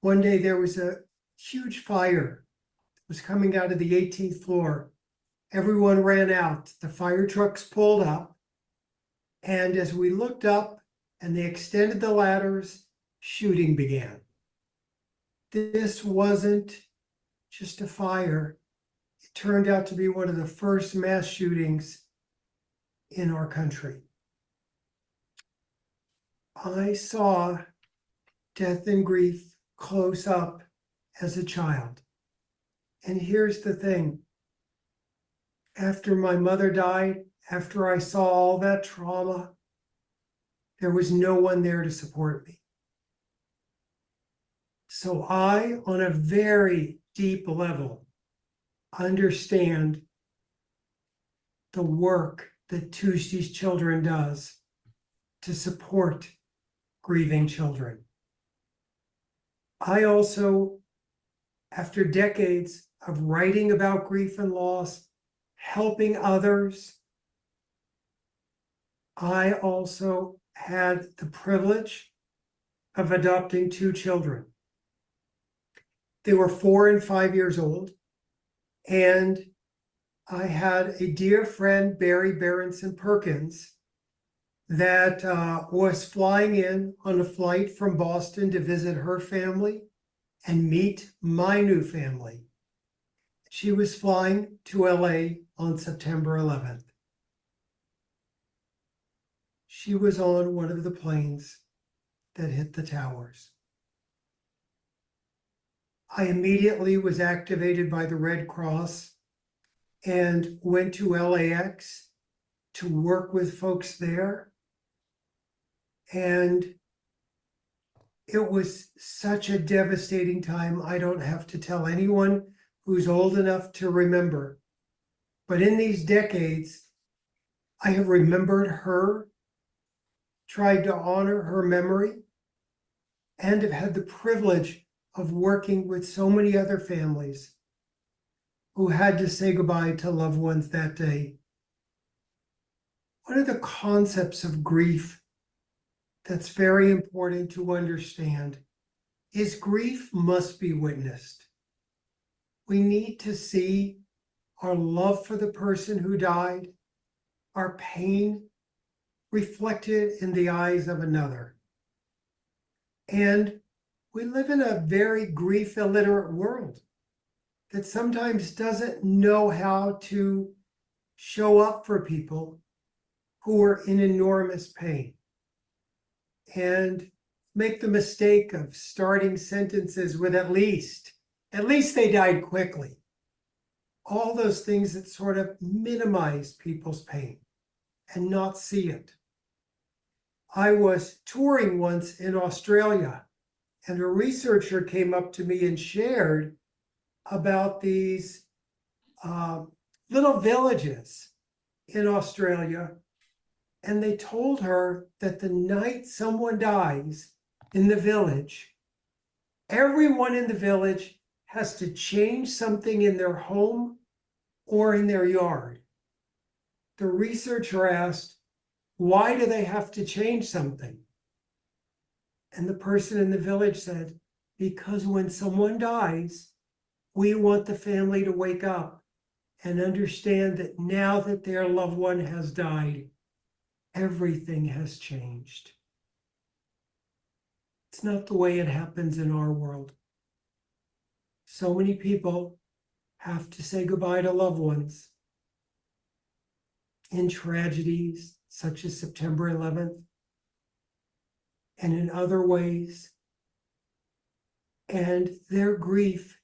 one day there was a huge fire. It was coming out of the 18th floor. Everyone ran out. The fire trucks pulled up. And as we looked up and they extended the ladders, shooting began. This wasn't just a fire. It turned out to be one of the first mass shootings in our country. I saw death and grief close up as a child. And here's the thing. After my mother died, after I saw all that trauma, there was no one there to support me. So I, on a very deep level, understand the work that Tuesday's Children does to support grieving children. I also, after decades of writing about grief and loss, helping others, I also had the privilege of adopting 2 children. They were 4 and 5 years old, and I had a dear friend, Barry Berenson Perkins, that was flying in on a flight from Boston to visit her family and meet my new family. She was flying to LA on September 11th. She was on one of the planes that hit the towers. I immediately was activated by the Red Cross and went to LAX to work with folks there. And it was such a devastating time. I don't have to tell anyone who's old enough to remember. But in these decades, I have remembered her, tried to honor her memory, and have had the privilege of working with so many other families who had to say goodbye to loved ones that day. One of the concepts of grief that's very important to understand is grief must be witnessed. We need to see our love for the person who died, our pain reflected in the eyes of another. And we live in a very grief illiterate world that sometimes doesn't know how to show up for people who are in enormous pain, and make the mistake of starting sentences with at least they died quickly. All those things that sort of minimize people's pain and not see it. I was touring once in Australia, and a researcher came up to me and shared about these little villages in Australia. And they told her that the night someone dies in the village, everyone in the village has to change something in their home or in their yard. The researcher asked, why do they have to change something? And the person in the village said, because when someone dies, we want the family to wake up and understand that now that their loved one has died, everything has changed. It's not the way it happens in our world. So many people have to say goodbye to loved ones in tragedies such as September 11th and in other ways. And their grief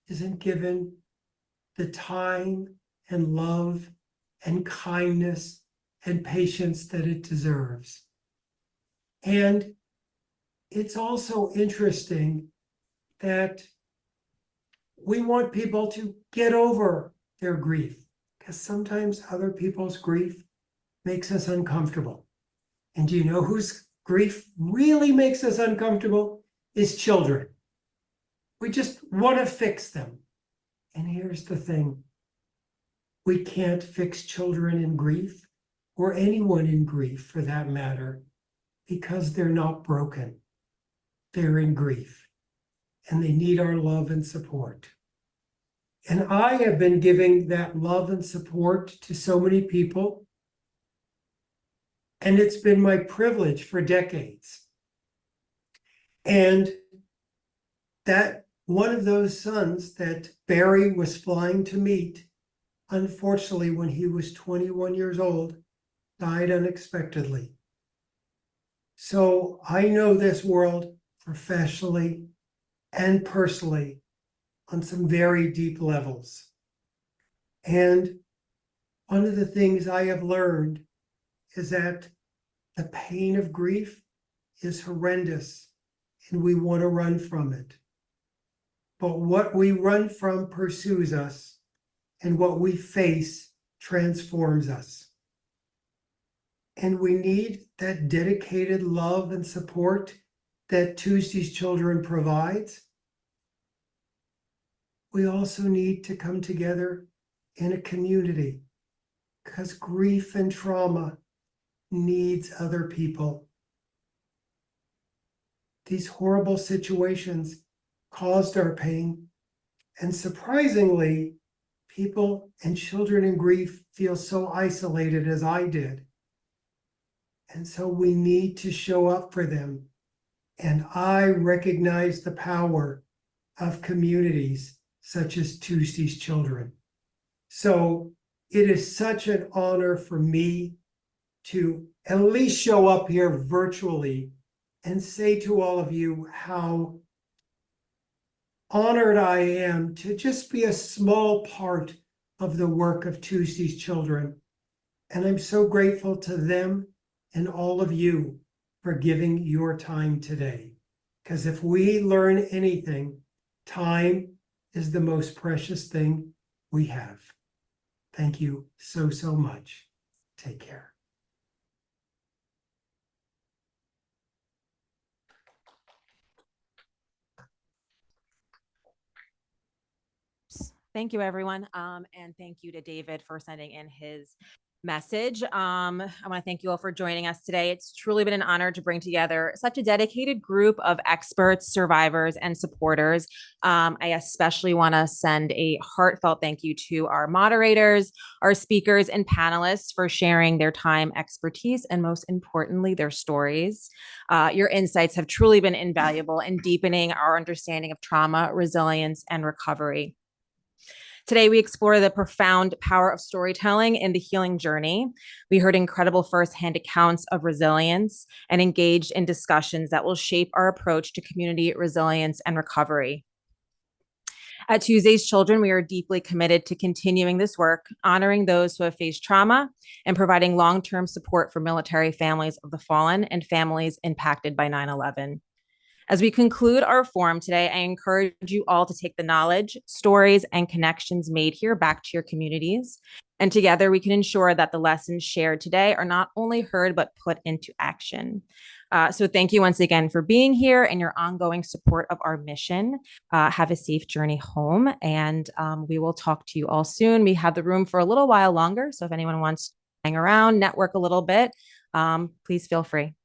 isn't given the time and love and kindness and patience that it deserves. And it's also interesting that we want people to get over their grief, because sometimes other people's grief makes us uncomfortable. And do you know whose grief really makes us uncomfortable? Is children. We just want to fix them. And here's the thing. We can't fix children in grief, or anyone in grief for that matter, because they're not broken. They're in grief, and they need our love and support. And I have been giving that love and support to so many people. And it's been my privilege for decades. And that one of those sons that Barry was flying to meet, unfortunately, when he was 21 years old, died unexpectedly. So I know this world professionally and personally on some very deep levels. And one of the things I have learned is that the pain of grief is horrendous and we want to run from it. But what we run from pursues us, and what we face transforms us. And we need that dedicated love and support that Tuesday's Children provides. We also need to come together in a community, because grief and trauma needs other people. These horrible situations caused our pain, and surprisingly, people and children in grief feel so isolated as I did. And so we need to show up for them. And I recognize the power of communities such as Tuesday's Children. So it is such an honor for me to at least show up here virtually and say to all of you how honored I am to just be a small part of the work of Tuesday's Children. And I'm so grateful to them and all of you for giving your time today. Because if we learn anything, time is the most precious thing we have. Thank you so, so much. Take care. Thank you, everyone. And thank you to David for sending in his message. I want to thank you all for joining us today. It's truly been an honor to bring together such a dedicated group of experts, survivors, and supporters. I especially want to send a heartfelt thank you to our moderators, our speakers, and panelists for sharing their time, expertise, and most importantly, their stories. Your insights have truly been invaluable in deepening our understanding of trauma, resilience, and recovery. Today, we explore the profound power of storytelling in the healing journey. We heard incredible firsthand accounts of resilience and engaged in discussions that will shape our approach to community resilience and recovery. At Tuesday's Children, we are deeply committed to continuing this work, honoring those who have faced trauma and providing long-term support for military families of the fallen and families impacted by 9/11. As we conclude our forum today, I encourage you all to take the knowledge, stories, and connections made here back to your communities. And together we can ensure that the lessons shared today are not only heard, but put into action. So thank you once again for being here and your ongoing support of our mission. Have a safe journey home, and we will talk to you all soon. We have the room for a little while longer, so if anyone wants to hang around, network a little bit, please feel free.